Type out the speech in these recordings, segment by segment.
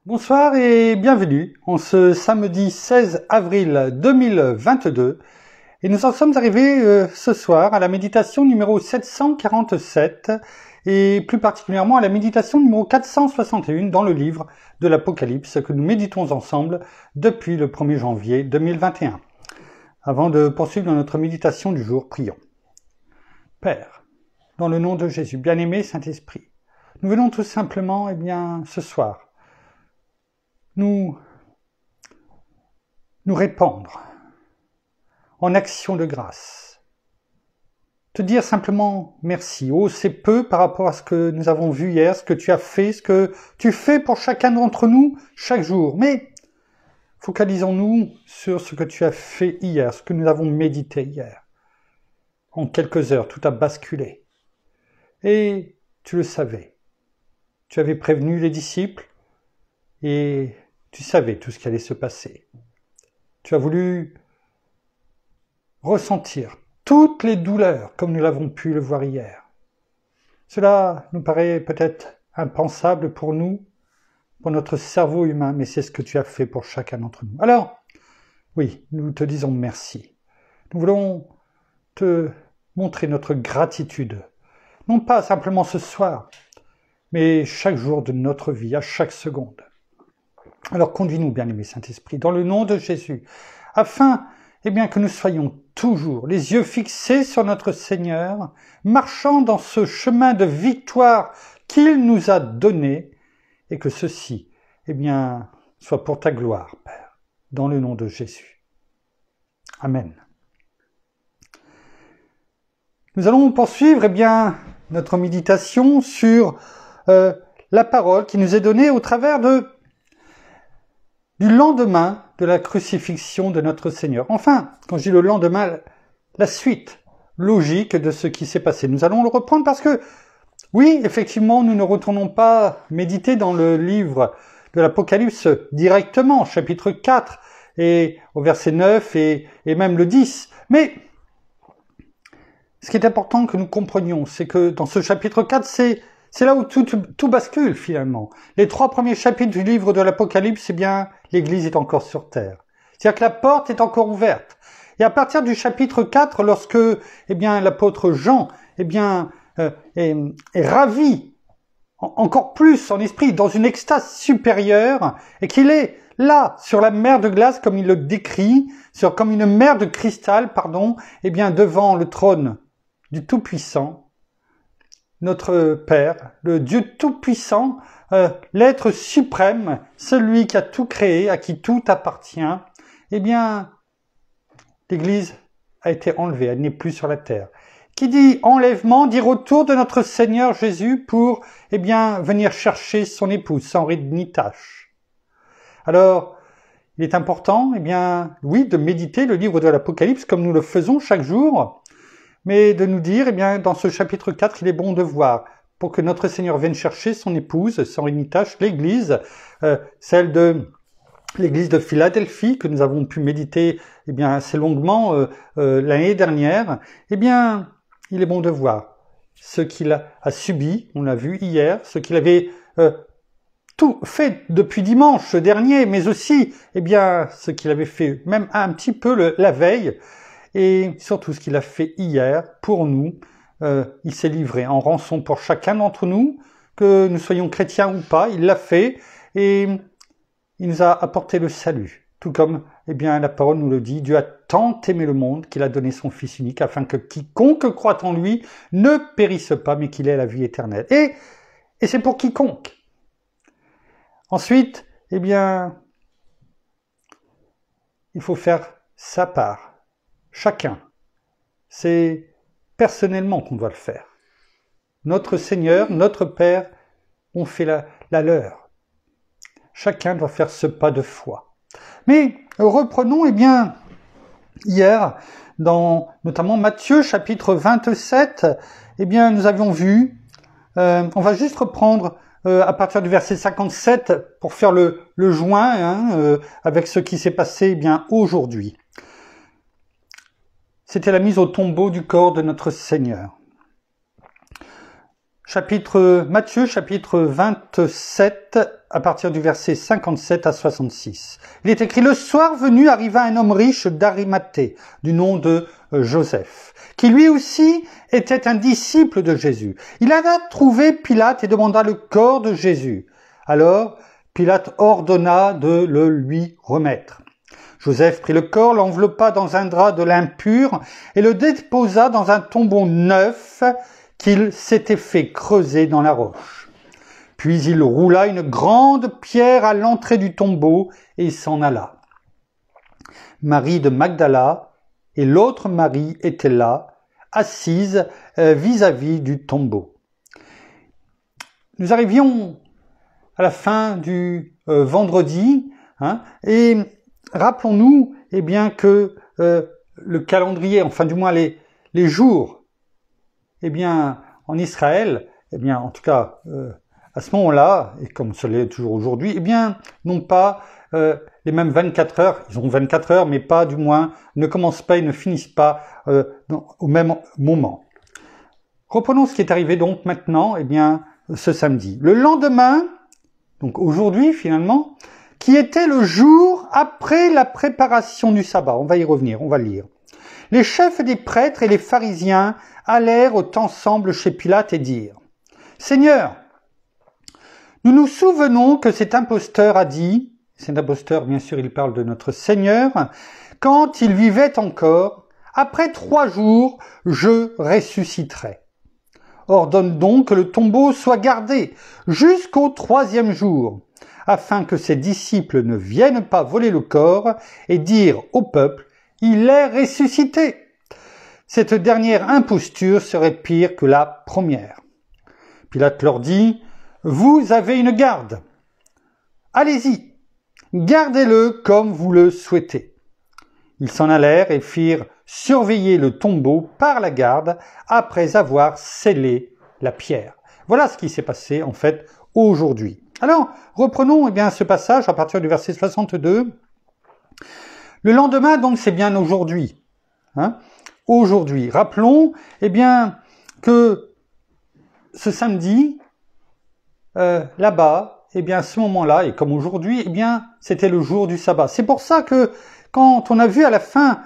Bonsoir et bienvenue en ce samedi 16 avril 2022 et nous en sommes arrivés ce soir à la méditation numéro 747 et plus particulièrement à la méditation numéro 461 dans le livre de l'Apocalypse que nous méditons ensemble depuis le 1er janvier 2021. Avant de poursuivre dans notre méditation du jour, prions. Père, dans le nom de Jésus, bien-aimé Saint-Esprit, nous venons tout simplement, ce soir, nous répandre en action de grâce. Te dire simplement merci. Oh, c'est peu par rapport à ce que nous avons vu hier, ce que tu as fait, ce que tu fais pour chacun d'entre nous chaque jour. Mais focalisons-nous sur ce que tu as fait hier, ce que nous avons médité hier. En quelques heures, tout a basculé. Et tu le savais. Tu avais prévenu les disciples et tu savais tout ce qui allait se passer. Tu as voulu ressentir toutes les douleurs comme nous l'avons pu le voir hier. Cela nous paraît peut-être impensable pour nous, pour notre cerveau humain, mais c'est ce que tu as fait pour chacun d'entre nous. Alors, oui, nous te disons merci. Nous voulons te montrer notre gratitude, non pas simplement ce soir, mais chaque jour de notre vie, à chaque seconde. Alors conduis-nous, bien-aimé Saint-Esprit, dans le nom de Jésus, afin que nous soyons toujours les yeux fixés sur notre Seigneur, marchant dans ce chemin de victoire qu'il nous a donné, et que ceci, soit pour ta gloire, Père, dans le nom de Jésus. Amen. Nous allons poursuivre notre méditation sur la parole qui nous est donnée au travers du lendemain de la crucifixion de notre Seigneur. Enfin, quand je dis le lendemain, la suite logique de ce qui s'est passé. Nous allons le reprendre parce que, oui, effectivement, nous ne retournons pas méditer dans le livre de l'Apocalypse directement, chapitre 4, et au verset 9 et même le 10. Mais ce qui est important que nous comprenions, c'est que dans ce chapitre 4, c'est là où tout bascule finalement. Les 3 premiers chapitres du livre de l'Apocalypse, l'Église est encore sur terre. C'est-à-dire que la porte est encore ouverte. Et à partir du chapitre 4, lorsque l'apôtre Jean est ravi encore plus en esprit, dans une extase supérieure, et qu'il est là, sur la mer de glace, comme il le décrit, comme une mer de cristal, devant le trône du Tout-Puissant, notre Père, le Dieu Tout-Puissant, l'être suprême, celui qui a tout créé, à qui tout appartient, l'Église a été enlevée, elle n'est plus sur la terre. Qui dit enlèvement, dit retour de notre Seigneur Jésus pour, venir chercher son épouse, sans ride ni tache. Alors, il est important, de méditer le livre de l'Apocalypse comme nous le faisons chaque jour, mais de nous dire, dans ce chapitre 4, il est bon de voir, pour que notre Seigneur vienne chercher son épouse, sans ride ni tache, l'Église, celle de l'Église de Philadelphie, que nous avons pu méditer assez longuement l'année dernière, il est bon de voir ce qu'il a subi, on l'a vu hier, ce qu'il avait tout fait depuis dimanche dernier, mais aussi ce qu'il avait fait même un petit peu la veille, et surtout ce qu'il a fait hier pour nous. Il s'est livré en rançon pour chacun d'entre nous, que nous soyons chrétiens ou pas, il l'a fait, et il nous a apporté le salut. Tout comme la parole nous le dit, Dieu a tant aimé le monde qu'il a donné son Fils unique, afin que quiconque croit en lui ne périsse pas, mais qu'il ait la vie éternelle. Et c'est pour quiconque. Ensuite, il faut faire sa part. Chacun. C'est personnellement qu'on doit le faire. Notre Seigneur, notre Père, ont fait la leur. Chacun doit faire ce pas de foi. Mais reprenons, hier, dans notamment Matthieu, chapitre 27, nous avions vu, on va juste reprendre à partir du verset 57 pour faire le joint avec ce qui s'est passé aujourd'hui. C'était la mise au tombeau du corps de notre Seigneur. Matthieu, chapitre 27, à partir du verset 57 à 66. Il est écrit: le soir venu arriva un homme riche d'Arimathée, du nom de Joseph, qui lui aussi était un disciple de Jésus. Il alla trouver Pilate et demanda le corps de Jésus. Alors, Pilate ordonna de le lui remettre. Joseph prit le corps, l'enveloppa dans un drap de lin pur et le déposa dans un tombeau neuf qu'il s'était fait creuser dans la roche. Puis il roula une grande pierre à l'entrée du tombeau et s'en alla. Marie de Magdala et l'autre Marie étaient là, assises vis-à-vis du tombeau. Nous arrivions à la fin du vendredi, et rappelons-nous que le calendrier, enfin du moins les jours, en Israël, en tout cas à ce moment-là, et comme ce l'est toujours aujourd'hui, n'ont pas les mêmes 24 heures. Ils ont 24 heures, mais pas du moins, ne commencent pas et ne finissent pas au même moment. Reprenons ce qui est arrivé donc maintenant, ce samedi. Le lendemain, donc aujourd'hui finalement, qui était le jour après la préparation du sabbat. On va y revenir, on va lire. Les chefs des prêtres et les pharisiens allèrent ensemble chez Pilate et dirent: « Seigneur, nous nous souvenons que cet imposteur a dit, cet imposteur, bien sûr, il parle de notre Seigneur, quand il vivait encore, après 3 jours, je ressusciterai. Ordonne donc que le tombeau soit gardé jusqu'au 3e jour, afin que ses disciples ne viennent pas voler le corps et dire au peuple: il est ressuscité. Cette dernière imposture serait pire que la première. Pilate leur dit: vous avez une garde. Allez-y, gardez-le comme vous le souhaitez. Ils s'en allèrent et firent surveiller le tombeau par la garde après avoir scellé la pierre. Voilà ce qui s'est passé en fait aujourd'hui. Alors, reprenons ce passage à partir du verset 62. Le lendemain, donc, c'est bien aujourd'hui. Aujourd'hui. Rappelons, que ce samedi, là-bas, à ce moment-là, et comme aujourd'hui, c'était le jour du sabbat. C'est pour ça que, quand on a vu à la fin,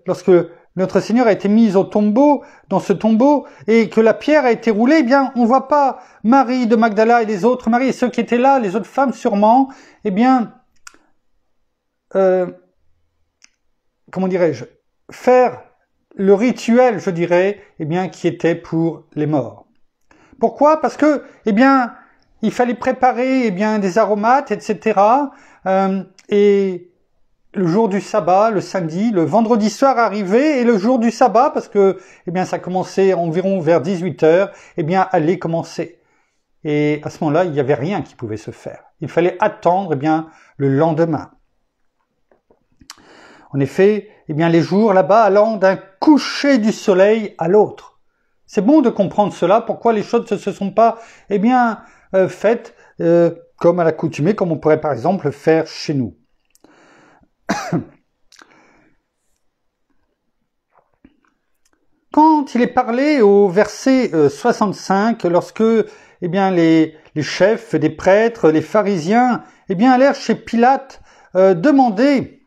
lorsque notre Seigneur a été mis au tombeau, dans ce tombeau, et que la pierre a été roulée, on voit pas Marie de Magdala et les autres Marie, et ceux qui étaient là, les autres femmes sûrement, comment dirais-je, faire le rituel, je dirais, qui était pour les morts. Pourquoi? Parce que, il fallait préparer, des aromates, etc. Et le jour du sabbat, le samedi, le vendredi soir arrivait, et le jour du sabbat, parce que, ça commençait environ vers 18h, allait commencer. Et à ce moment-là, il n'y avait rien qui pouvait se faire. Il fallait attendre, le lendemain. En effet, les jours là-bas allant d'un coucher du soleil à l'autre. C'est bon de comprendre cela, pourquoi les choses ne se sont pas, faites comme à l'accoutumée, comme on pourrait par exemple faire chez nous. Quand il est parlé au verset 65, lorsque les chefs des prêtres, les pharisiens, allèrent chez Pilate demander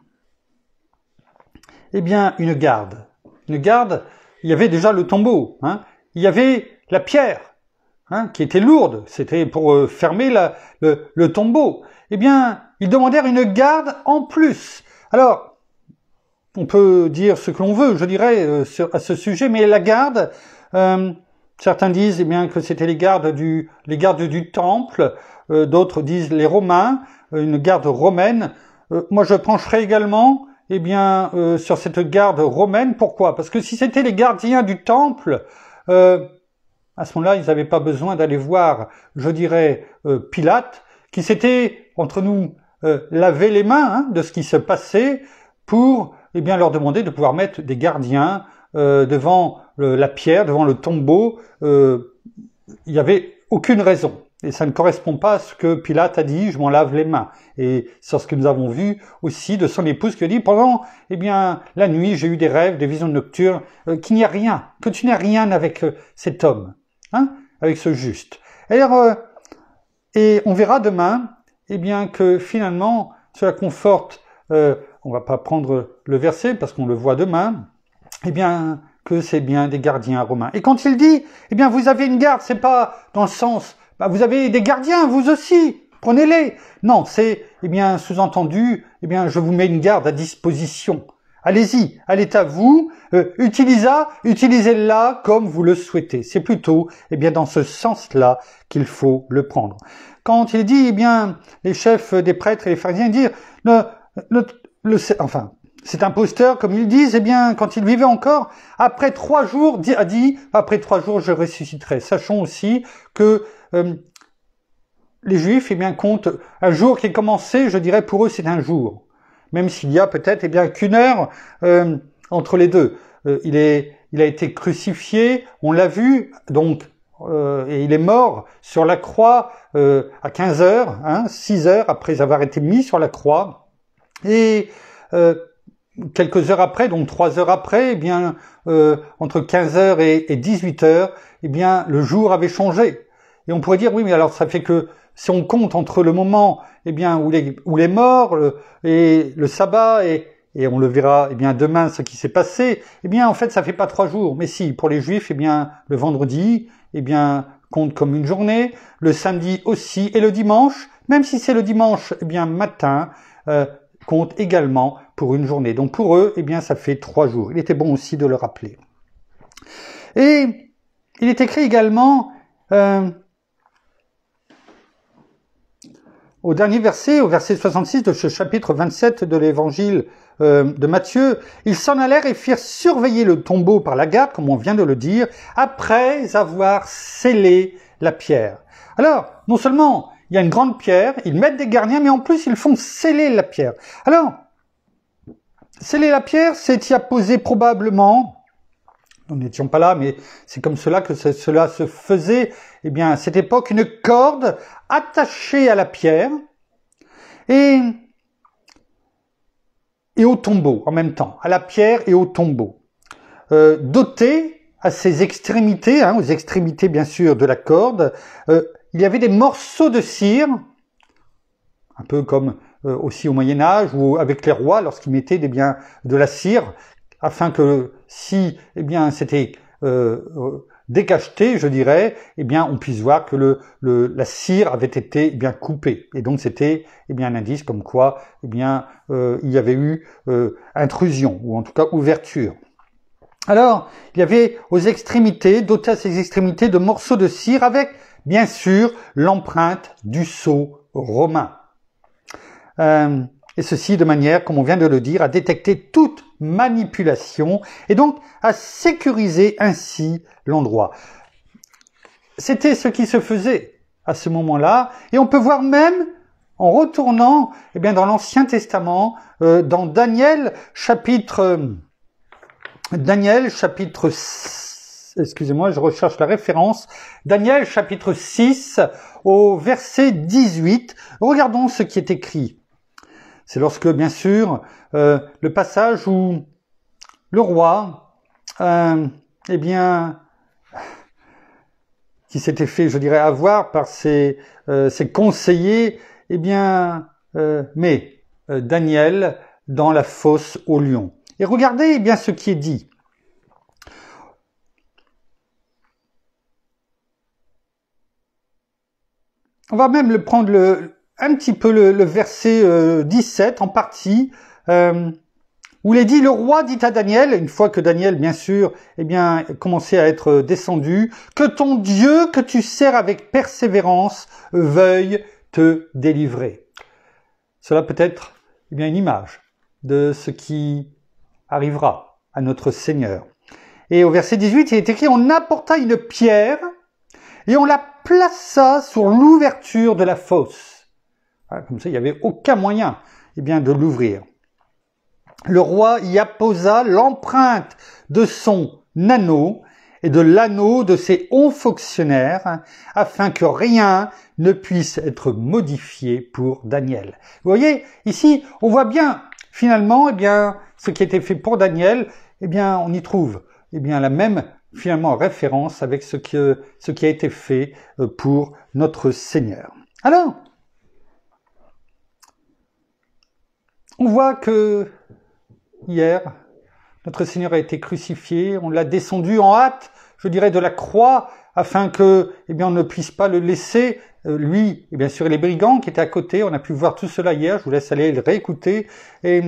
une garde. Une garde, il y avait déjà le tombeau, il y avait la pierre, qui était lourde, c'était pour fermer le tombeau. Ils demandèrent une garde en plus. Alors, on peut dire ce que l'on veut, je dirais, à ce sujet, mais la garde, certains disent que c'était les gardes du temple, d'autres disent les Romains, une garde romaine. Moi, je pencherai également sur cette garde romaine. Pourquoi? Parce que si c'était les gardiens du temple, à ce moment-là, ils n'avaient pas besoin d'aller voir, je dirais, Pilate, qui s'était, entre nous, lavé les mains de ce qui se passait pour leur demander de pouvoir mettre des gardiens devant la pierre, devant le tombeau. Il n'y avait aucune raison. Et ça ne correspond pas à ce que Pilate a dit, je m'en lave les mains. Et c'est ce que nous avons vu aussi de son épouse qui a dit, pendant la nuit, j'ai eu des rêves, des visions nocturnes, qu'il n'y a rien, que tu n'as rien avec cet homme. avec ce juste. Alors, et on verra demain, eh bien, que finalement, cela conforte, on va pas prendre le verset parce qu'on le voit demain, eh bien, que c'est bien des gardiens romains. Et quand il dit, eh bien, vous avez une garde, c'est pas dans le sens, vous avez des gardiens, vous aussi, prenez-les. Non, c'est, eh bien, sous-entendu, eh bien, je vous mets une garde à disposition. Allez-y, elle est à vous, utilisez-la comme vous le souhaitez. C'est plutôt, eh bien, dans ce sens-là qu'il faut le prendre. Quand il dit, eh bien, les chefs des prêtres et les pharisiens disent, cet imposteur, comme ils disent, eh bien, quand il vivait encore, après 3 jours, après 3 jours, je ressusciterai. Sachons aussi que les Juifs, eh bien, comptent un jour qui est commencé, je dirais, pour eux, c'est un jour. Même s'il y a peut-être, eh bien, qu'une heure entre les deux. Il a été crucifié, on l'a vu, donc, et il est mort sur la croix à 15 heures, 6 heures après avoir été mis sur la croix. Et quelques heures après, donc 3 heures après, eh bien, entre 15 heures et 18 heures, eh bien, le jour avait changé. Et on pourrait dire, oui, mais alors ça fait que si on compte entre le moment, eh bien, où les morts et le sabbat et on le verra, eh bien, demain, ce qui s'est passé, eh bien, en fait, ça fait pas 3 jours. Mais si, pour les Juifs, eh bien, le vendredi, eh bien, compte comme une journée, le samedi aussi, et le dimanche, même si c'est le dimanche, eh bien, matin, compte également pour une journée. Donc, pour eux, eh bien, ça fait 3 jours. Il était bon aussi de le rappeler. Et il est écrit également, au dernier verset, au verset 66 de ce chapitre 27 de l'évangile de Matthieu, ils s'en allèrent et firent surveiller le tombeau par la garde, comme on vient de le dire, après avoir scellé la pierre. Alors, non seulement il y a une grande pierre, ils mettent des gardiens, mais en plus ils font sceller la pierre. Alors, sceller la pierre, c'est y apposer probablement, nous n'étions pas là, mais c'est comme cela que cela se faisait, eh bien, à cette époque, une corde attachée à la pierre et au tombeau en même temps, à la pierre et au tombeau. Doté à ses extrémités, aux extrémités bien sûr de la corde, il y avait des morceaux de cire, un peu comme aussi au Moyen-Âge ou avec les rois lorsqu'ils mettaient de la cire, afin que si c'était décacheté, je dirais, on puisse voir que la cire avait été coupée. Et donc c'était un indice comme quoi il y avait eu intrusion, ou en tout cas ouverture. Alors, il y avait aux extrémités, doté à ces extrémités de morceaux de cire avec, bien sûr, l'empreinte du sceau romain. Et ceci de manière, comme on vient de le dire, à détecter toute manipulation et donc à sécuriser ainsi l'endroit. C'était ce qui se faisait à ce moment-là, et on peut voir même, en retournant dans l'Ancien Testament, dans Daniel chapitre, excusez-moi, je recherche la référence, Daniel chapitre 6 au verset 18, regardons ce qui est écrit. C'est lorsque, bien sûr, le passage où le roi, qui s'était fait, je dirais, avoir par ses conseillers, met Daniel dans la fosse aux lions. Et regardez ce qui est dit. On va même le prendre un petit peu le verset 17 en partie, où il est dit, le roi dit à Daniel, une fois que Daniel, bien sûr, commençait à être descendu, que ton Dieu que tu sers avec persévérance veuille te délivrer. Cela peut être une image de ce qui arrivera à notre Seigneur. Et au verset 18, il est écrit, on apporta une pierre et on la plaça sur l'ouverture de la fosse. Comme ça, il n'y avait aucun moyen de l'ouvrir. Le roi y apposa l'empreinte de son anneau et de l'anneau de ses hauts fonctionnaires, afin que rien ne puisse être modifié pour Daniel. Vous voyez, ici, on voit bien, finalement, ce qui a été fait pour Daniel, on y trouve la même finalement en référence avec ce qui a été fait pour notre Seigneur. Alors, on voit que hier, notre Seigneur a été crucifié, on l'a descendu en hâte, je dirais, de la croix, afin que, on ne puisse pas le laisser, lui, et bien sûr les brigands qui étaient à côté, on a pu voir tout cela hier, je vous laisse aller le réécouter, et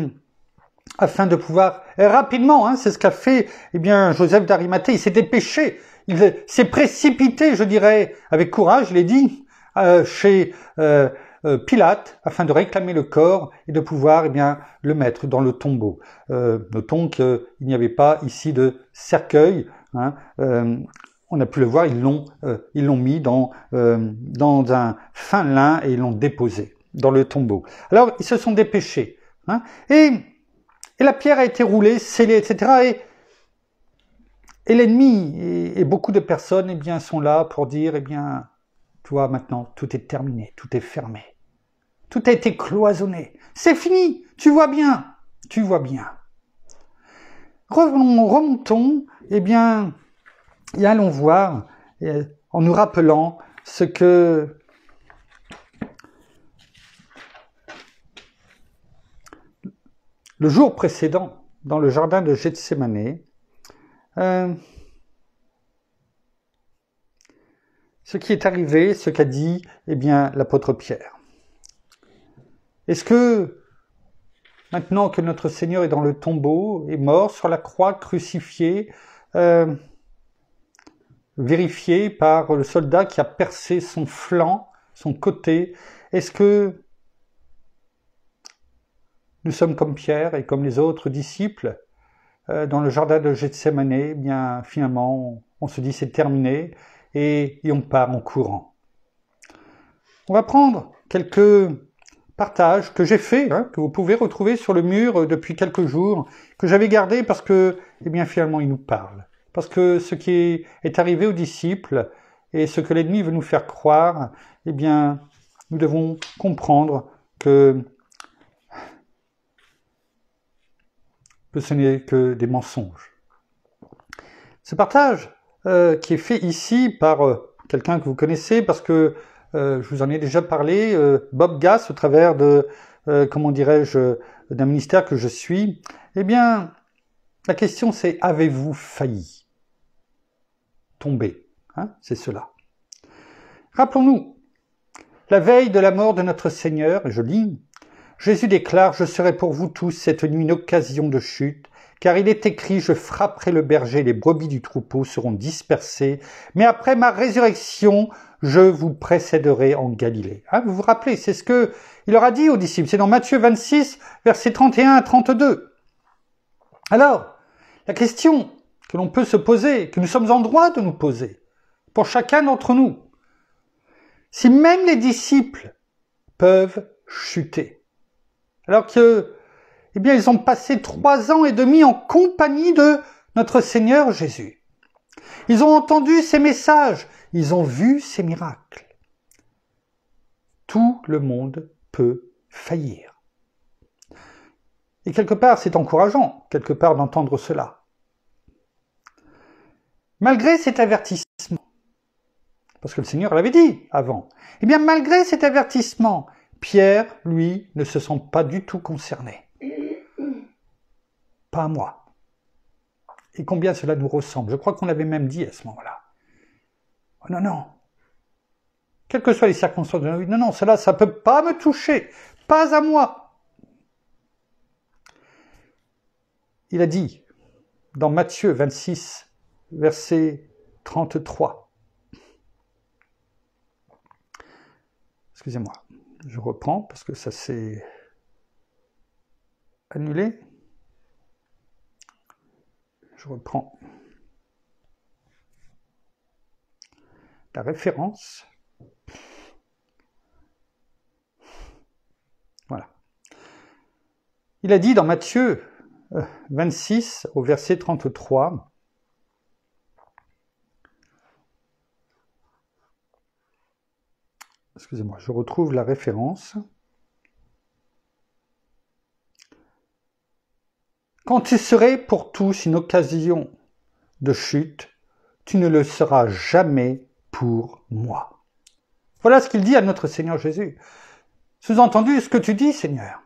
afin de pouvoir rapidement, c'est ce qu'a fait, Joseph d'Arimathée, il s'est dépêché, il s'est précipité, je dirais, avec courage, il est dit, chez Pilate, afin de réclamer le corps et de pouvoir le mettre dans le tombeau. Notons qu'il n'y avait pas ici de cercueil, on a pu le voir, ils l'ont mis dans un fin lin et ils l'ont déposé dans le tombeau. Alors ils se sont dépêchés, et la pierre a été roulée, scellée, etc. Et l'ennemi et beaucoup de personnes sont là pour dire tu vois, maintenant, tout est terminé, tout est fermé. Tout a été cloisonné. C'est fini, tu vois bien. Remontons, et allons voir, en nous rappelant ce que le jour précédent, dans le jardin de Gethsémanée, ce qui est arrivé, ce qu'a dit, l'apôtre Pierre. Est-ce que, maintenant que notre Seigneur est dans le tombeau, est mort sur la croix, crucifié, vérifié par le soldat qui a percé son flanc, son côté, est-ce que nous sommes comme Pierre et comme les autres disciples dans le jardin de Gethsémanée, finalement, on se dit c'est terminé et on part en courant. On va prendre quelques partages que j'ai fait, que vous pouvez retrouver sur le mur depuis quelques jours, que j'avais gardé parce que, finalement, il nous parle. Parce que ce qui est arrivé aux disciples et ce que l'ennemi veut nous faire croire, nous devons comprendre que ce n'est que des mensonges. Ce partage qui est fait ici par quelqu'un que vous connaissez, parce que je vous en ai déjà parlé, Bob Gass, au travers de, d'un ministère que je suis, la question c'est, avez-vous failli tomber? C'est cela. Rappelons-nous, la veille de la mort de notre Seigneur, et je lis, Jésus déclare, je serai pour vous tous cette nuit une occasion de chute, car il est écrit, je frapperai le berger, les brebis du troupeau seront dispersées, mais après ma résurrection, je vous précéderai en Galilée. Vous vous rappelez, c'est ce que il leur a dit aux disciples, c'est dans Matthieu 26, versets 31 à 32. Alors, la question que l'on peut se poser, que nous sommes en droit de nous poser, pour chacun d'entre nous, si même les disciples peuvent chuter, alors que, ils ont passé 3 ans et demi en compagnie de notre Seigneur Jésus. Ils ont entendu ses messages, ils ont vu ses miracles. Tout le monde peut faillir. Et quelque part, c'est encourageant, quelque part, d'entendre cela. Malgré cet avertissement, parce que le Seigneur l'avait dit avant, malgré cet avertissement, Pierre, lui, ne se sent pas du tout concerné. Pas à moi. Et combien cela nous ressemble. Je crois qu'on l'avait même dit à ce moment-là. Oh non. Quelles que soient les circonstances de notre vie, non, cela, ça ne peut pas me toucher. Pas à moi. Il a dit, dans Matthieu 26, verset 33. Excusez-moi, je reprends parce que ça s'est annulé. Je reprends la référence. Voilà. Il a dit dans Matthieu 26 au verset 33, excusez-moi, je retrouve la référence. Quand tu serais pour tous une occasion de chute, tu ne le seras jamais pour moi. Voilà ce qu'il dit à notre Seigneur Jésus. Sous-entendu, ce que tu dis, Seigneur.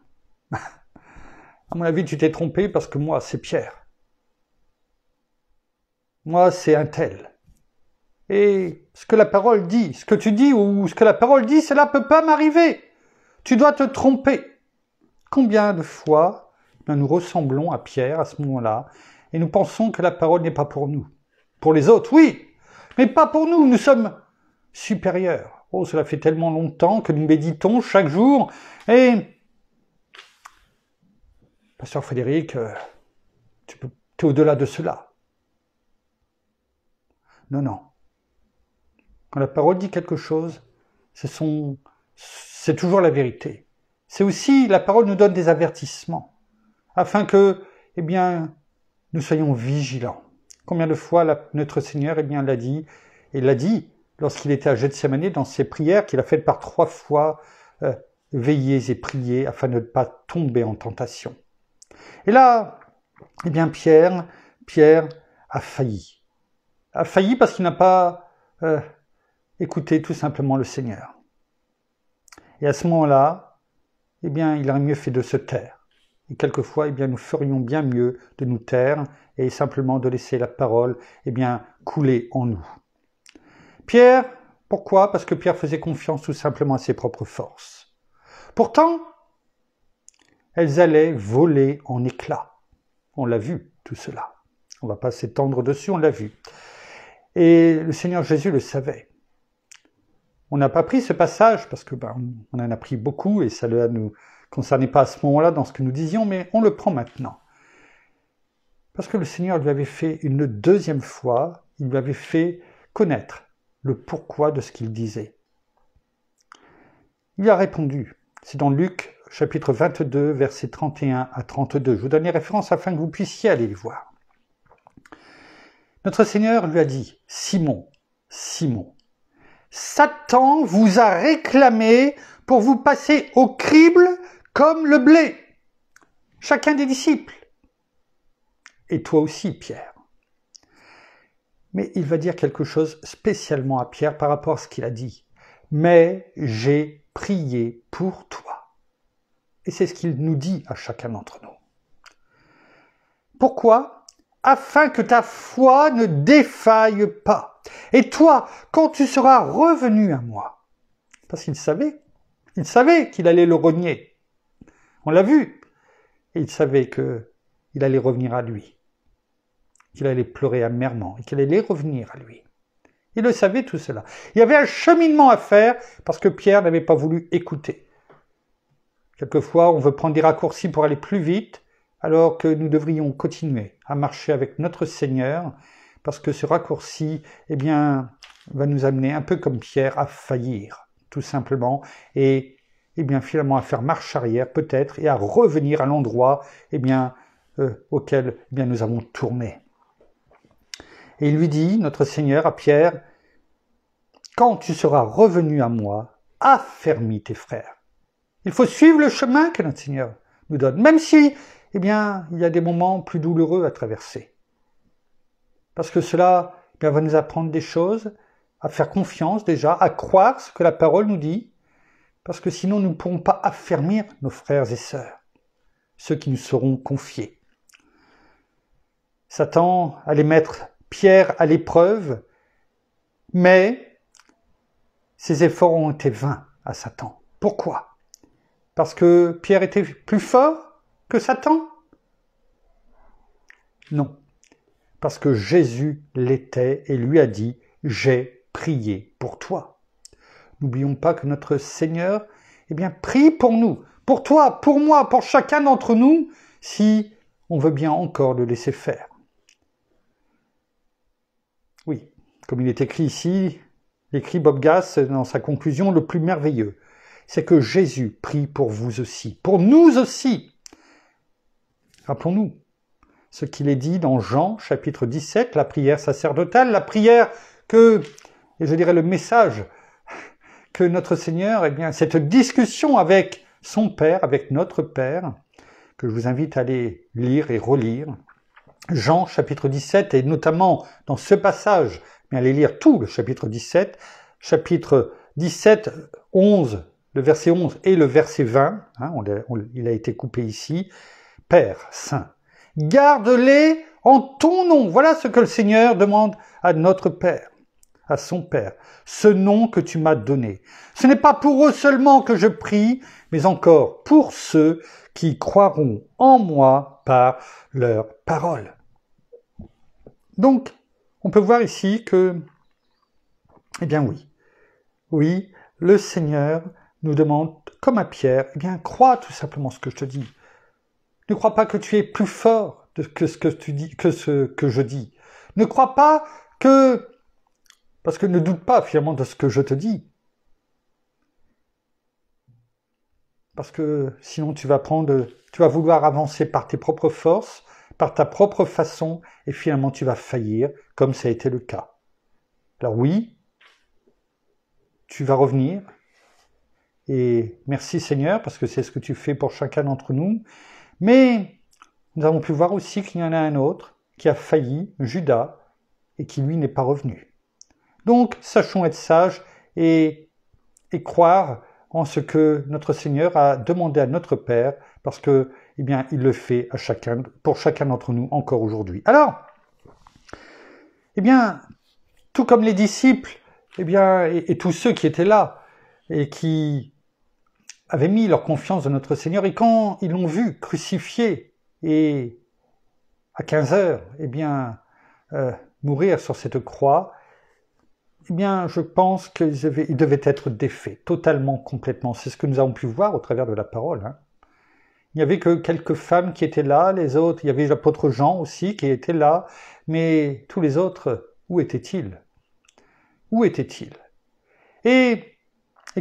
À mon avis, tu t'es trompé parce que moi, c'est Pierre. Moi, c'est un tel. Et ce que la parole dit, ce que tu dis ou ce que la parole dit, cela ne peut pas m'arriver. Tu dois te tromper. Combien de fois nous ressemblons à Pierre à ce moment-là et nous pensons que la parole n'est pas pour nous. Pour les autres, oui, mais pas pour nous. Nous sommes supérieurs. Oh, cela fait tellement longtemps que nous méditons chaque jour. Et, Pasteur Frédéric, tu es au-delà de cela. Non, non. Quand la parole dit quelque chose, c'est toujours la vérité. C'est aussi, la parole nous donne des avertissements, afin que, nous soyons vigilants. Combien de fois notre Seigneur, l'a dit, et l'a dit lorsqu'il était à Gethsémani dans ses prières qu'il a faites par 3 fois, veillez et priez afin de ne pas tomber en tentation. Et là, Pierre a failli. A failli parce qu'il n'a pas écouté tout simplement le Seigneur. Et à ce moment-là, il aurait mieux fait de se taire. Et quelquefois, nous ferions bien mieux de nous taire et simplement de laisser la parole, couler en nous. Pierre, pourquoi ? Parce que Pierre faisait confiance tout simplement à ses propres forces. Pourtant, elles allaient voler en éclats. On l'a vu, tout cela. On ne va pas s'étendre dessus, on l'a vu. Et le Seigneur Jésus le savait. On n'a pas pris ce passage parce que on en a pris beaucoup et ça ne nous concernait pas à ce moment-là dans ce que nous disions, mais on le prend maintenant. Parce que le Seigneur lui avait fait une 2e fois, il lui avait fait connaître le pourquoi de ce qu'il disait. Il a répondu. C'est dans Luc, chapitre 22, versets 31 à 32. Je vous donne les références afin que vous puissiez aller les voir. Notre Seigneur lui a dit, « Simon, Simon, Satan vous a réclamé pour vous passer au crible comme le blé. Chacun des disciples. Et toi aussi, Pierre. » Mais il va dire quelque chose spécialement à Pierre par rapport à ce qu'il a dit. « Mais j'ai prié pour toi. » Et c'est ce qu'il nous dit à chacun d'entre nous. Pourquoi ? Afin que ta foi ne défaille pas. Et toi, quand tu seras revenu à moi, parce qu'il savait qu'il allait le renier. On l'a vu. Et il savait qu'il allait revenir à lui, qu'il allait pleurer amèrement et qu'il allait revenir à lui. Il le savait tout cela. Il y avait un cheminement à faire parce que Pierre n'avait pas voulu écouter. Quelquefois, on veut prendre des raccourcis pour aller plus vite, alors que nous devrions continuer à marcher avec notre Seigneur, parce que ce raccourci, va nous amener un peu comme Pierre à faillir, tout simplement, et finalement à faire marche arrière peut-être, et à revenir à l'endroit, auquel nous avons tourné. Et il lui dit, notre Seigneur, à Pierre, « Quand tu seras revenu à moi, affermis tes frères. » Il faut suivre le chemin que notre Seigneur nous donne, même si il y a des moments plus douloureux à traverser. Parce que cela va nous apprendre des choses, à faire confiance déjà, à croire ce que la parole nous dit, parce que sinon nous ne pourrons pas affermir nos frères et sœurs, ceux qui nous seront confiés. Satan allait mettre Pierre à l'épreuve, mais ses efforts ont été vains à Satan. Pourquoi ? Parce que Pierre était plus fort que Satan ? Non. Parce que Jésus l'était et lui a dit « J'ai prié pour toi ». N'oublions pas que notre Seigneur prie pour nous, pour toi, pour moi, pour chacun d'entre nous, si on veut bien encore le laisser faire. Oui, comme il est écrit ici, écrit Bob Gass dans sa conclusion, le plus merveilleux, c'est que Jésus prie pour vous aussi, pour nous aussi. Rappelons-nous ce qu'il est dit dans Jean, chapitre 17, la prière sacerdotale, la prière le message que notre Seigneur, cette discussion avec son Père, avec notre Père, que je vous invite à aller lire et relire, Jean chapitre 17, et notamment dans ce passage, mais allez lire tout le chapitre 17, 11, le verset 11 et le verset 20, il a été coupé ici. Père Saint, garde-les en ton nom. Voilà ce que le Seigneur demande à notre Père, à son Père, ce nom que tu m'as donné. Ce n'est pas pour eux seulement que je prie, mais encore pour ceux qui croiront en moi par leur parole. Donc, on peut voir ici que, eh bien oui, le Seigneur nous demande, comme à Pierre, eh bien, crois tout simplement ce que je te dis. Ne crois pas que tu es plus fort que ce que tu dis, que ce que je dis. Ne crois pas que, parce que ne doute pas finalement de ce que je te dis. Parce que sinon tu vas vouloir avancer par tes propres forces, par ta propre façon, et finalement tu vas faillir, comme ça a été le cas. Alors oui, tu vas revenir, et merci Seigneur, parce que c'est ce que tu fais pour chacun d'entre nous, mais nous avons pu voir aussi qu'il y en a un autre qui a failli, Judas, et qui lui n'est pas revenu. Donc, sachons être sages et croire en ce que notre Seigneur a demandé à notre Père, parce que, eh bien, il le fait pour chacun d'entre nous encore aujourd'hui. Alors, eh bien, tout comme les disciples, eh bien, et tous ceux qui étaient là et qui avaient mis leur confiance dans notre Seigneur, et quand ils l'ont vu crucifié et à 15 heures, eh bien, mourir sur cette croix, eh bien, je pense qu'ils devaient être défaits, totalement, complètement. C'est ce que nous avons pu voir au travers de la parole. Il n'y avait que quelques femmes qui étaient là, les autres, il y avait l'apôtre Jean aussi qui était là, mais tous les autres, où étaient-ils? Où étaient-ils? Et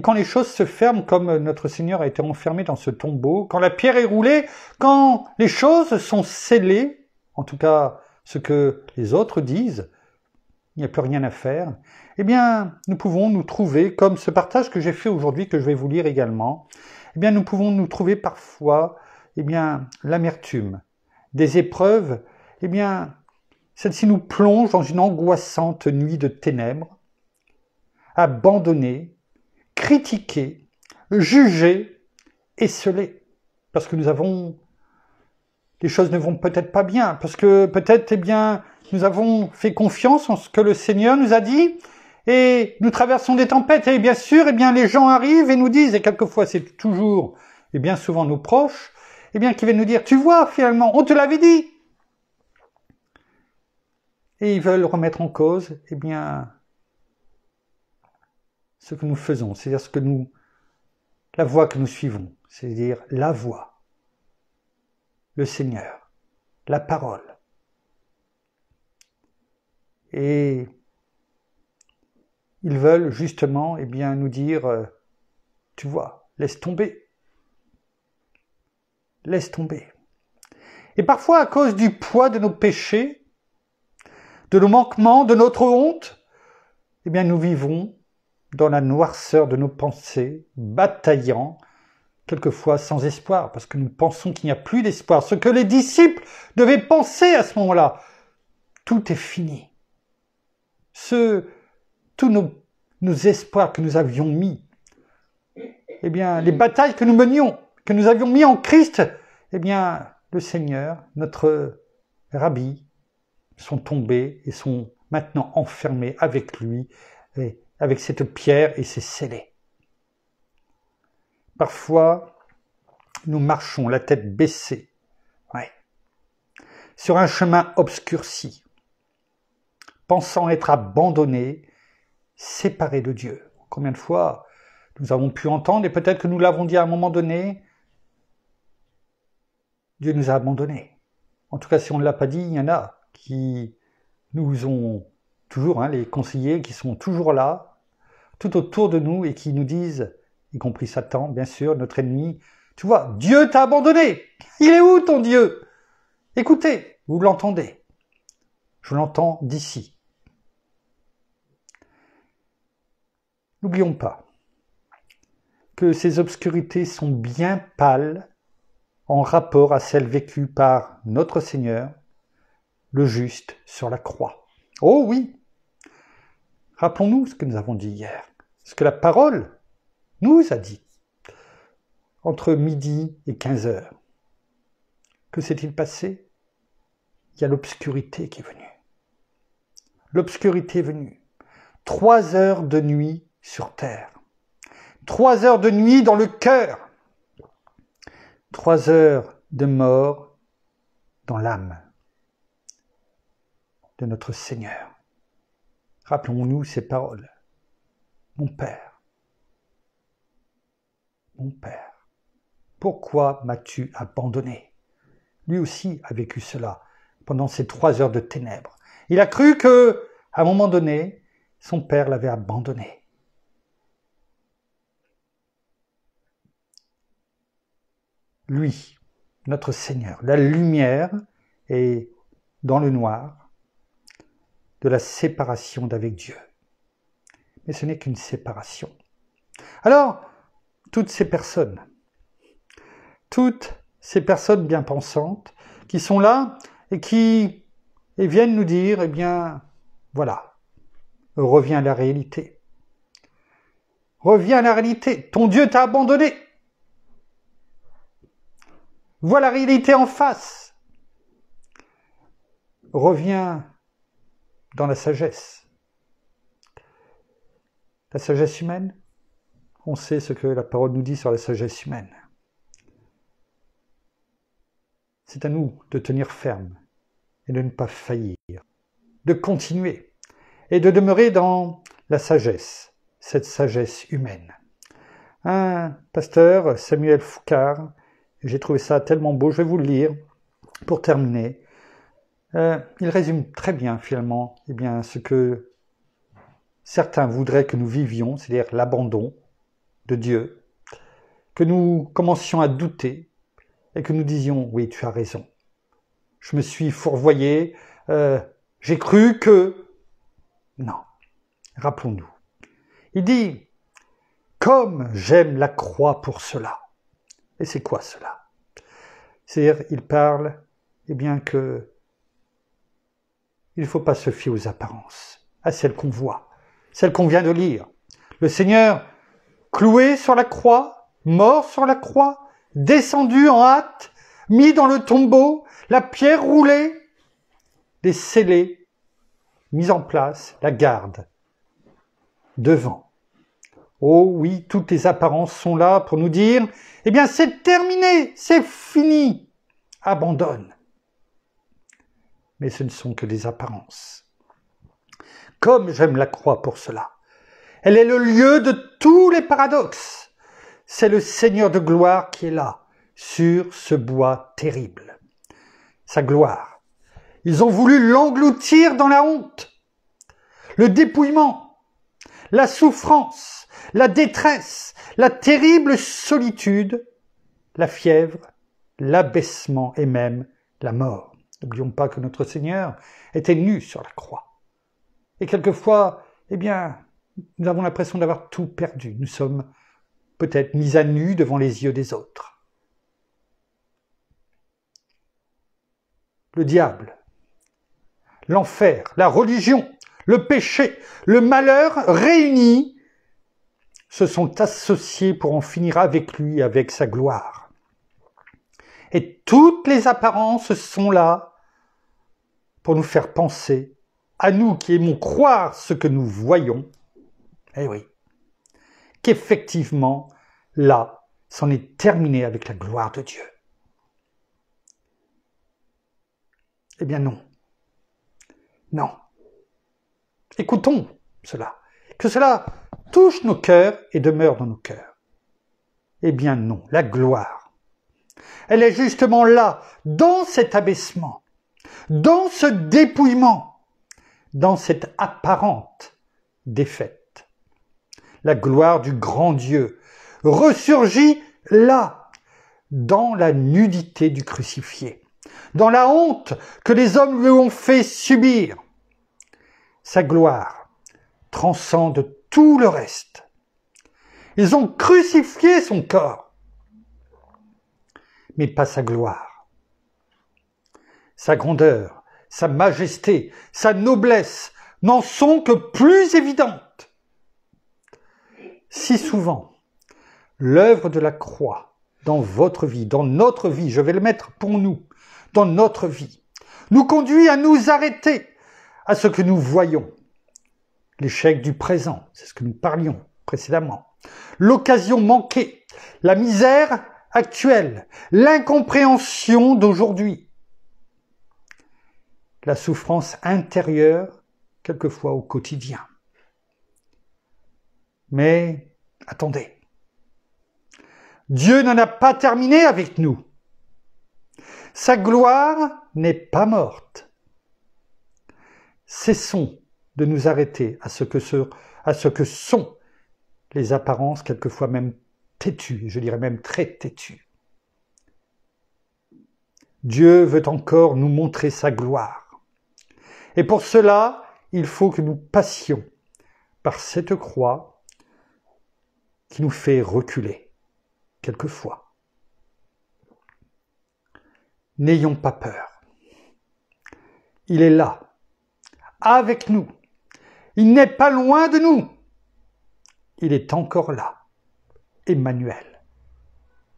quand les choses se ferment, comme notre Seigneur a été enfermé dans ce tombeau, quand la pierre est roulée, quand les choses sont scellées, en tout cas ce que les autres disent, il n'y a plus rien à faire, eh bien, nous pouvons nous trouver, comme ce partage que j'ai fait aujourd'hui, que je vais vous lire également, eh bien, nous pouvons nous trouver parfois, eh bien, l'amertume des épreuves, eh bien, celle-ci nous plonge dans une angoissante nuit de ténèbres, abandonnés, critiqués, jugés, esselés, parce que les choses ne vont peut-être pas bien, parce que peut-être, eh bien, nous avons fait confiance en ce que le Seigneur nous a dit, et nous traversons des tempêtes, et bien sûr, eh bien, les gens arrivent et nous disent, et quelquefois c'est toujours, et bien souvent nos proches, eh bien, qui viennent nous dire, tu vois, finalement, on te l'avait dit. Et ils veulent remettre en cause, eh bien, ce que nous faisons, c'est-à-dire la voie que nous suivons, c'est-à-dire la voie, le Seigneur, la parole. Et ils veulent justement, eh bien, nous dire, tu vois, laisse tomber. Laisse tomber. Et parfois, à cause du poids de nos péchés, de nos manquements, de notre honte, eh bien, nous vivons dans la noirceur de nos pensées, bataillant, quelquefois sans espoir, parce que nous pensons qu'il n'y a plus d'espoir. Ce que les disciples devaient penser à ce moment-là, tout est fini. Tous nos espoirs que nous avions mis, eh bien, les batailles que nous menions, que nous avions mis en Christ, eh bien, le Seigneur, notre Rabbi, sont tombés et sont maintenant enfermés avec lui, et avec cette pierre et ses scellés. Parfois, nous marchons la tête baissée, sur un chemin obscurci, pensant être abandonnés, séparés de Dieu. Combien de fois nous avons pu entendre, et peut-être que nous l'avons dit à un moment donné, Dieu nous a abandonnés. En tout cas, si on ne l'a pas dit, il y en a qui nous ont toujours, les conseillers qui sont toujours là, tout autour de nous, et qui nous disent, y compris Satan, bien sûr, notre ennemi, tu vois, Dieu t'a abandonné. Il est où ton Dieu? Écoutez, vous l'entendez. Je l'entends d'ici. N'oublions pas que ces obscurités sont bien pâles en rapport à celles vécues par notre Seigneur, le juste sur la croix. Oh oui! Rappelons-nous ce que nous avons dit hier, ce que la parole nous a dit entre midi et 15 heures. Que s'est-il passé? Il y a l'obscurité qui est venue. L'obscurité est venue. 3 heures de nuit sur terre. 3 heures de nuit dans le cœur. 3 heures de mort dans l'âme de notre Seigneur. Rappelons-nous ces paroles. Mon Père, pourquoi m'as-tu abandonné? Lui aussi a vécu cela pendant ces 3 heures de ténèbres. Il a cru que, à un moment donné, son Père l'avait abandonné. Lui, notre Seigneur, la lumière est dans le noir de la séparation d'avec Dieu. Mais ce n'est qu'une séparation. Alors, toutes ces personnes bien pensantes qui sont là et viennent nous dire, eh bien, voilà, reviens à la réalité. Reviens à la réalité. Ton Dieu t'a abandonné. Vois la réalité en face. Reviens dans la sagesse. La sagesse humaine, on sait ce que la parole nous dit sur la sagesse humaine. C'est à nous de tenir ferme et de ne pas faillir, de continuer et de demeurer dans la sagesse, cette sagesse humaine. Un pasteur, Samuel Foucard, j'ai trouvé ça tellement beau, je vais vous le lire pour terminer. Il résume très bien finalement ce que certains voudraient que nous vivions, c'est-à-dire l'abandon de Dieu, que nous commencions à douter et que nous disions « oui, tu as raison, je me suis fourvoyé, j'ai cru que… » Non, rappelons-nous. Il dit « comme j'aime la croix pour cela ». Et c'est quoi cela? C'est-à-dire, il parle que il ne faut pas se fier aux apparences, à celles qu'on voit, celles qu'on vient de lire. Le Seigneur, cloué sur la croix, mort sur la croix, descendu en hâte, mis dans le tombeau, la pierre roulée, les scellés, mis en place, la garde, devant. Oh oui, toutes les apparences sont là pour nous dire, c'est terminé, c'est fini, abandonne. Mais ce ne sont que des apparences. Comme j'aime la croix pour cela. Elle est le lieu de tous les paradoxes. C'est le Seigneur de gloire qui est là, sur ce bois terrible. Sa gloire. Ils ont voulu l'engloutir dans la honte, le dépouillement, la souffrance, la détresse, la terrible solitude, la fièvre, l'abaissement et même la mort. N'oublions pas que notre Seigneur était nu sur la croix. Et quelquefois, nous avons l'impression d'avoir tout perdu. Nous sommes peut-être mis à nu devant les yeux des autres. Le diable, l'enfer, la religion, le péché, le malheur réunis se sont associés pour en finir avec lui, avec sa gloire. Et toutes les apparences sont là pour nous faire penser, à nous qui aimons croire ce que nous voyons, qu'effectivement, là, c'en est terminé avec la gloire de Dieu. Non. Non. Écoutons cela. Que cela touche nos cœurs et demeure dans nos cœurs. Non, la gloire. Elle est justement là, dans cet abaissement, dans ce dépouillement, dans cette apparente défaite. La gloire du grand Dieu ressurgit là, dans la nudité du crucifié, dans la honte que les hommes lui ont fait subir. Sa gloire transcende tout le reste. Ils ont crucifié son corps, mais pas sa gloire. Sa grandeur, sa majesté, sa noblesse n'en sont que plus évidentes. Si souvent, l'œuvre de la croix dans votre vie, dans notre vie, je vais le mettre pour nous, dans notre vie, nous conduit à nous arrêter à ce que nous voyons. L'échec du présent, c'est ce que nous parlions précédemment. L'occasion manquée, la misère actuelle, l'incompréhension d'aujourd'hui. La souffrance intérieure, quelquefois au quotidien. Mais attendez, Dieu n'en a pas terminé avec nous. Sa gloire n'est pas morte. Cessons de nous arrêter à ce que sont les apparences, quelquefois même têtues, je dirais même très têtues. Dieu veut encore nous montrer sa gloire. Et pour cela, il faut que nous passions par cette croix qui nous fait reculer, quelquefois. N'ayons pas peur. Il est là, avec nous. Il n'est pas loin de nous. Il est encore là. Emmanuel.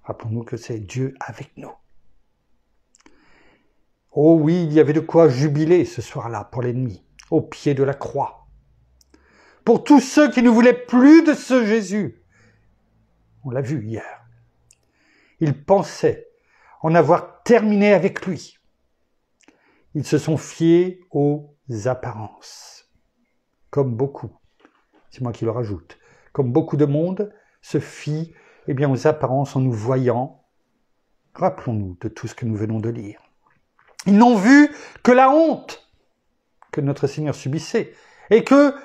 Rappelons-nous que c'est Dieu avec nous. Oh oui, il y avait de quoi jubiler ce soir-là pour l'ennemi, au pied de la croix. Pour tous ceux qui ne voulaient plus de ce Jésus. On l'a vu hier. Ils pensaient en avoir terminé avec lui. Ils se sont fiés aux apparences. Comme beaucoup, c'est moi qui le rajoute, comme beaucoup de monde se fie aux apparences en nous voyant. Rappelons-nous de tout ce que nous venons de lire. Ils n'ont vu que la honte que notre Seigneur subissait et que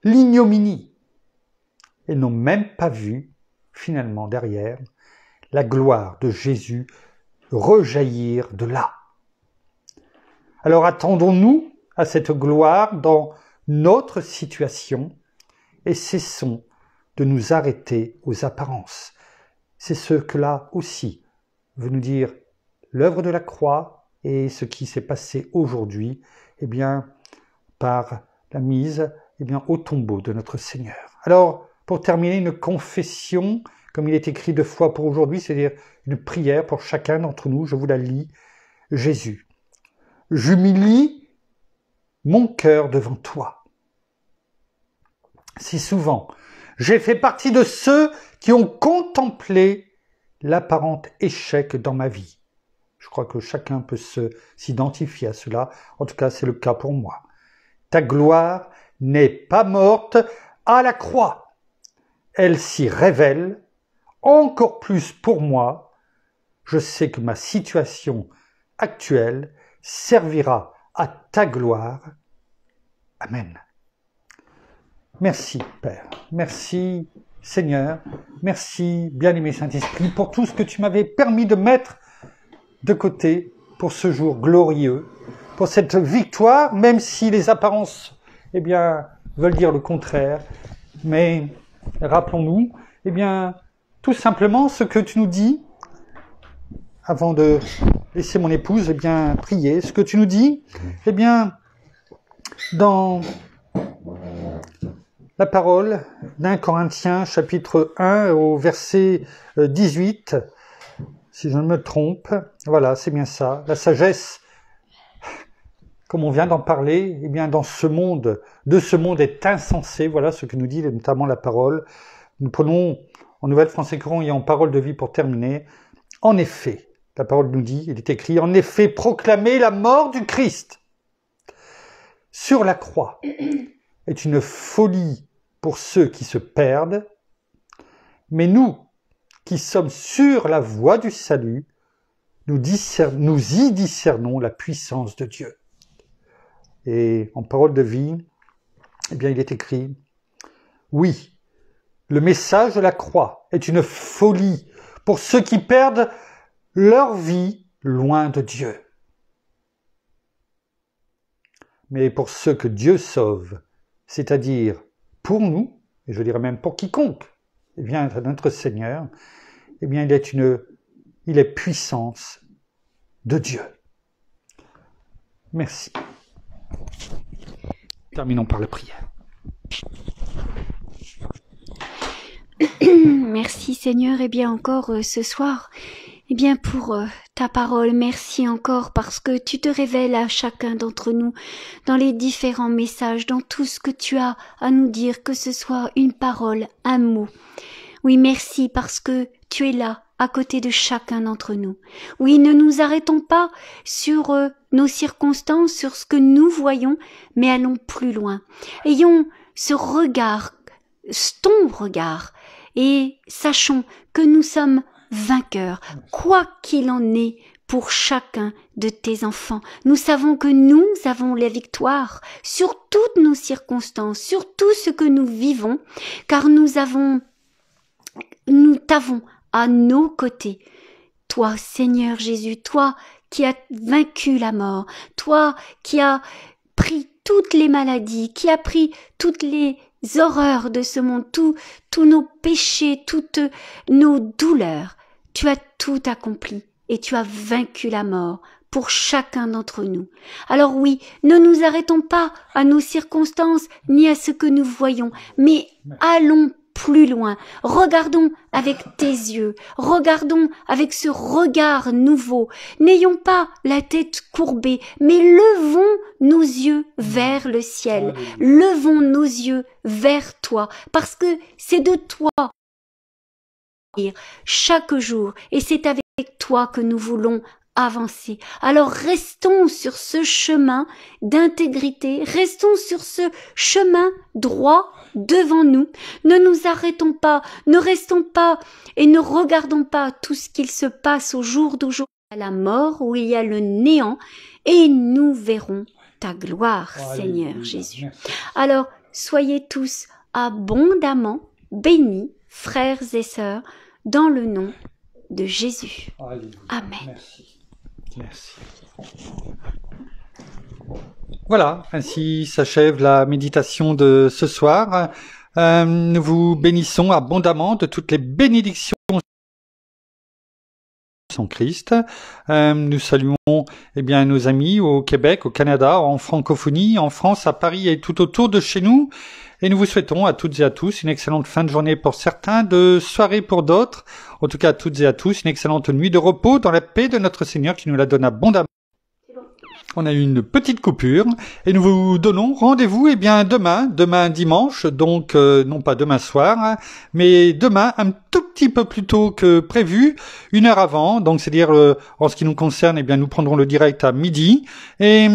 l'ignominie. Ils n'ont même pas vu, finalement, derrière, la gloire de Jésus rejaillir de là. Alors attendons-nous à cette gloire dans notre situation et cessons de nous arrêter aux apparences. C'est ce que là aussi veut nous dire l'œuvre de la croix et ce qui s'est passé aujourd'hui, par la mise, au tombeau de notre Seigneur. Alors, pour terminer, une confession, comme il est écrit 2 fois pour aujourd'hui, c'est-à-dire une prière pour chacun d'entre nous, je vous la lis. Jésus, j'humilie mon cœur devant toi. Si souvent, j'ai fait partie de ceux qui ont contemplé l'apparent échec dans ma vie. Je crois que chacun peut s'identifier à cela. En tout cas, c'est le cas pour moi. Ta gloire n'est pas morte à la croix. Elle s'y révèle encore plus pour moi. Je sais que ma situation actuelle servira à ta gloire. Amen. Merci, Père. Merci, Seigneur. Merci, bien-aimé Saint-Esprit, pour tout ce que tu m'avais permis de mettre de côté pour ce jour glorieux, pour cette victoire, même si les apparences, veulent dire le contraire. Mais rappelons-nous, tout simplement ce que tu nous dis, avant de laisser mon épouse, prier. Ce que tu nous dis, dans la parole d'1 Corinthiens, chapitre 1, au verset 18, si je ne me trompe, voilà, c'est bien ça. La sagesse, comme on vient d'en parler, dans ce monde, de ce monde est insensé, voilà ce que nous dit notamment la parole. Nous prenons en Nouvelle Français Courant et en Parole de vie pour terminer. En effet, la parole nous dit, il est écrit, en effet, proclamer la mort du Christ sur la croix est une folie pour ceux qui se perdent, mais nous, qui sommes sur la voie du salut, nous y discernons la puissance de Dieu. Et en parole de vie, il est écrit, oui, le message de la croix est une folie pour ceux qui perdent leur vie loin de Dieu. Mais pour ceux que Dieu sauve, c'est-à-dire pour nous, et je dirais même pour quiconque, notre Seigneur, il est puissance de Dieu. Merci. Terminons par la prière. Merci Seigneur, et bien encore ce soir, et bien pour ta parole, merci encore parce que tu te révèles à chacun d'entre nous dans les différents messages, dans tout ce que tu as à nous dire, que ce soit une parole, un mot. Oui, merci parce que tu es là, à côté de chacun d'entre nous. Oui, ne nous arrêtons pas sur nos circonstances, sur ce que nous voyons, mais allons plus loin. Ayons ce regard, ton regard, et sachons que nous sommes vainqueurs, quoi qu'il en est pour chacun de tes enfants. Nous savons que nous avons la victoire sur toutes nos circonstances, sur tout ce que nous vivons, car nous t'avons à nos côtés. Toi, Seigneur Jésus, toi qui as vaincu la mort, toi qui as pris toutes les maladies, qui as pris toutes les horreurs de ce monde, tous nos péchés, toutes nos douleurs. Tu as tout accompli et tu as vaincu la mort pour chacun d'entre nous. Alors oui, ne nous arrêtons pas à nos circonstances ni à ce que nous voyons, mais allons plus loin. Regardons avec tes yeux, regardons avec ce regard nouveau. N'ayons pas la tête courbée, mais levons nos yeux vers le ciel. Levons nos yeux vers toi, parce que c'est de toi chaque jour, et c'est avec toi que nous voulons avancer. Alors restons sur ce chemin d'intégrité, restons sur ce chemin droit devant nous. Ne nous arrêtons pas, ne restons pas et ne regardons pas tout ce qu'il se passe au jour d'aujourd'hui, à la mort où il y a le néant, et nous verrons ta gloire, Seigneur Jésus. Alors soyez tous abondamment bénis, frères et sœurs, dans le nom de Jésus. Amen. Merci. Merci. Voilà, ainsi s'achève la méditation de ce soir. Nous vous bénissons abondamment de toutes les bénédictions en Christ. Nous saluons nos amis au Québec, au Canada, en francophonie, en France, à Paris et tout autour de chez nous. Et nous vous souhaitons à toutes et à tous une excellente fin de journée pour certains, de soirée pour d'autres. En tout cas, à toutes et à tous, une excellente nuit de repos dans la paix de notre Seigneur qui nous la donne abondamment. On a eu une petite coupure et nous vous donnons rendez-vous demain dimanche, donc non pas demain soir, mais demain un tout petit peu plus tôt que prévu, 1 heure avant, donc c'est-à-dire en ce qui nous concerne, nous prendrons le direct à midi et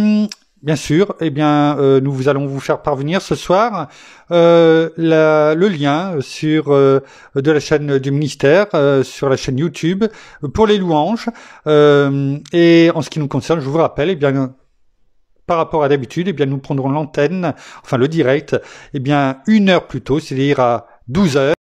bien sûr, nous allons vous faire parvenir ce soir le lien sur de la chaîne du ministère, sur la chaîne YouTube, pour les louanges. Et en ce qui nous concerne, je vous rappelle, par rapport à d'habitude, nous prendrons l'antenne, enfin le direct, 1 heure plus tôt, c'est-à-dire à 12 heures.